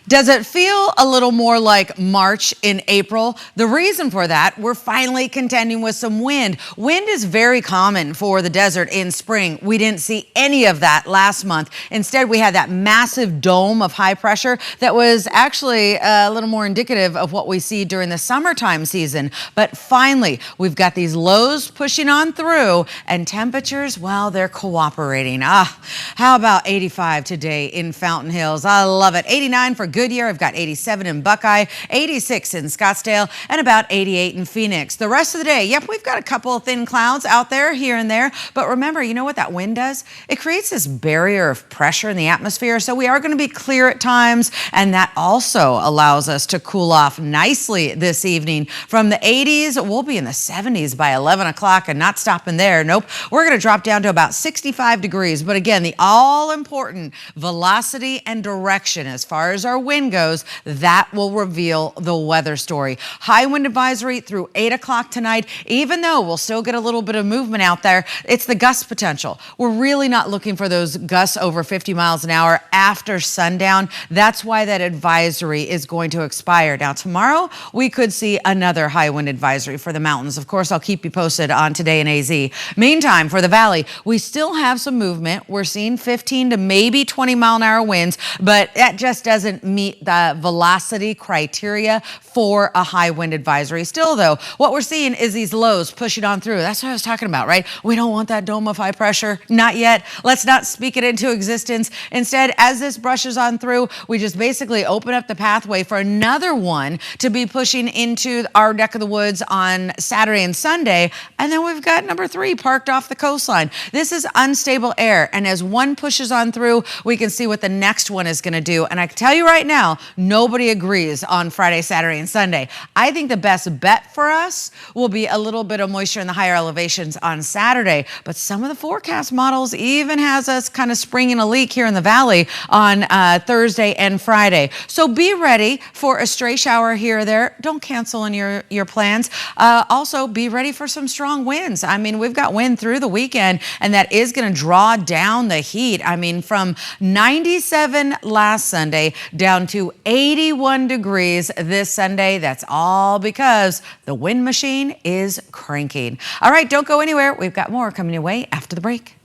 Does it feel a little more like March in April? The reason for that, we're finally contending with some wind. Wind is very common for the desert in spring. We didn't see any of that last month. Instead, we had that massive dome of high pressure that was actually a little more indicative of what we see during the summertime season. But finally, we've got these lows pushing on through and temperatures, well, they're cooperating. How about 85 today in Fountain Hills? I love it. 89 for Goodyear. I've got 87 in Buckeye, 86 in Scottsdale, and about 88 in Phoenix. The rest of the day, yep, we've got a couple of thin clouds out there here and there. But remember, you know what that wind does? It creates this barrier of pressure in the atmosphere. So we are going to be clear at times. And that also allows us to cool off nicely this evening. From the 80s, we'll be in the 70s by 11 o'clock and not stopping there. Nope. We're going to drop down to about 65 degrees. But again, the all important velocity and direction as far as our wind goes, that will reveal the weather story. High wind advisory through 8 o'clock tonight. Even though we'll still get a little bit of movement out there, it's the gust potential. We're really not looking for those gusts over 50 miles an hour after sundown. That's why that advisory is going to expire. Now, tomorrow, we could see another high wind advisory for the mountains. Of course, I'll keep you posted on Today in AZ. Meantime, for the valley, we still have some movement. We're seeing 15 to maybe 20 mile an hour winds, but that just doesn't meet the velocity criteria for a high wind advisory. Still, though, what we're seeing is these lows pushing on through. That's what I was talking about, right? We don't want that dome of high pressure. Not yet. Let's not speak it into existence. Instead, as this brushes on through, we just basically open up the pathway for another one to be pushing into our neck of the woods on Saturday and Sunday. And then we've got number 3 parked off the coastline. This is unstable air. And as one pushes on through, we can see what the next one is going to do. And I can tell you right now, nobody agrees on Friday, Saturday, and Sunday. I think the best bet for us will be a little bit of moisture in the higher elevations on Saturday. But some of the forecast models even has us kind of springing a leak here in the valley on Thursday and Friday. So be ready for a stray shower here or there. Don't cancel on your plans. Also, be ready for some strong winds. I mean, we've got wind through the weekend, and that is going to draw down the heat. I mean, from 97 last Sunday down to 81 degrees this Sunday. That's all because the wind machine is cranking. All right, don't go anywhere. We've got more coming your way after the break.